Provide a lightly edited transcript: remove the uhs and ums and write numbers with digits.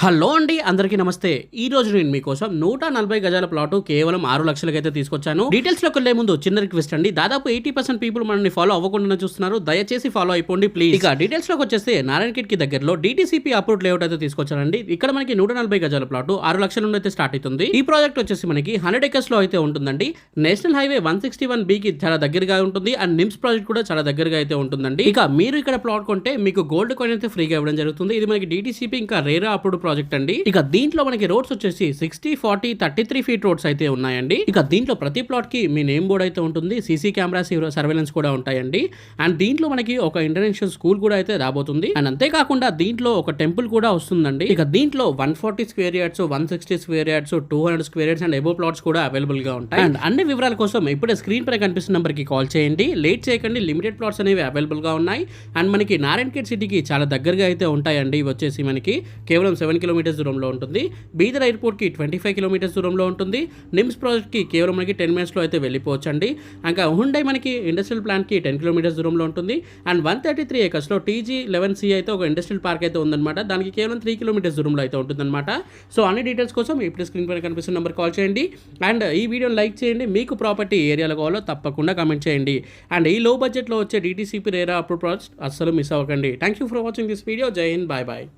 Hello అండి, అందరికీ నమస్తే. ఈ రోజు నేను మీకోసం 140 గజాల ప్లాట్ కేవలం 6 లక్షలకైతే తీసుకొచ్చాను. డీటెయిల్స్ లోకి వెళ్ళే ముందు చిన్న రిక్వెస్ట్ అండి. దాదాపు 80% పీపుల్ మనల్ని ఫాలో అవ్వకుండా చూస్తున్నారు. దయచేసి ఫాలో అయిపోండి ప్లీజ్. ఇక డీటెయిల్స్ లోకి వచ్చేస్తే నారాయణఖేడ్ కి దగ్గరలో DTCP అప్రూవ్డ్ లేఅవుట్ అయితే తీసుకొచ్చానండి. ఇక్కడ మనకి 140 గజాల ప్లాట్ 6 లక్షల నుండి అయితే స్టార్ట్ అవుతుంది. ఈ ప్రాజెక్ట్ వచ్చేసి మనకి 100 acres లో అయితే ఉంటుందండి. నేషనల్ హైవే 161B కి చాలా దగ్గరగా ఉంటుంది. అండ్ నిమ్స్ ప్రాజెక్ట్ కూడా చాలా దగ్గరగా అయితే ఉంటుందండి. ఇక మీరు ఇక్కడ ప్లాట్ కొంటే మీకు గోల్డ్ కాయిన్ అయితే ఫ్రీగా ఇవ్వడం జరుగుతుంది. ఇది మనకి DTCP ఇంకా రేరా అప్రూవ్డ్ ప్రాజెక్ట్ అండి. ఇక దీంట్లో మనకి రోడ్స్ వచ్చేసి 60, 40, 33 ఫీట్ రోడ్స్ అయితే ఉన్నాయండి. ఇక దీంట్లో ప్రతి ప్లాట్ కి మీ నేమ్ బోర్డ్ అయితే ఉంటుంది. సీసీ కెమెరాస్ సర్వేలెన్స్ కూడా ఉంటాయండి. అండ్ దీంట్లో మనకి ఒక ఇంటర్నేషనల్ స్కూల్ కూడా అయితే రాబోతుంది. అండ్ అంతేకాకుండా దీంట్లో ఒక టెంపుల్ కూడా వస్తుందండి. ఇక దీంట్లో 140 square yards, 160 square yards, 200 square yards and above plots కూడా అవైలబుల్ గా ఉంటాయి. అండ్ అన్ని వివరాల కోసం ఇప్పుడే స్క్రీన్ పై కనిపిస్తున్న నంబర్ కి కాల్ చేయండి. లేట్ చేయకండి, లిమిటెడ్ ప్లాట్స్ అనేవి అవైలబుల్ గా ఉన్నాయి. అండ్ మనకి నారాయణఖేడ్ సిటీకి చాలా దగ్గరగా అయితే ఉంటాయండి. ఇవి వచ్చేసి మనకి కేవలం 7 కిలోమీటర్స్ దూరంలో ఉంటుంది. బీదర్ ఎయిర్పోర్ట్ కి 25 కిలోమీటర్స్ దూరంలో ఉంటుంది. నిమ్స్ ప్రాజెక్ట్ కి కేవలం మనకి 10 minutes లో అయితే వెళ్ళిపోవచ్చు అండి. ఇంకా హుండై మనకి ఇండస్ట్రియల్ ప్లాంట్ కి 10 కిలోమీటర్స్ దూరంలో ఉంటుంది. అండ్ 133 acres లో TG11C అయితే ఒక ఇండస్ట్రియల్ పార్క్ అయితే ఉందన్నమాట. దానికి కేవలం 3 కిలోమీటర్స్ దూరంలో అయితే ఉంటుందన్నమాట. సో అన్ని డీటెయిల్స్ కోసం ఇప్పుడు స్క్రీన్ పైన కనిపిస్తున్న నెంబర్ కాల్ చేయండి. అండ్ ఈ వీడియోని లైక్ చేయండి. మీకు ప్రాపర్టీ ఏరియాలో కావాలో తప్పకుండా కామెంట్ చేయండి. అండ్ ఈ లో బడ్జెట్లో వచ్చే DTCP రేరా అప్రూవ్డ్ ప్రాజెక్ట్ అస్సలు మిస్ అవ్వకండి. Thank you for watching this video. జై హింద్, బాయ్ బాయ్.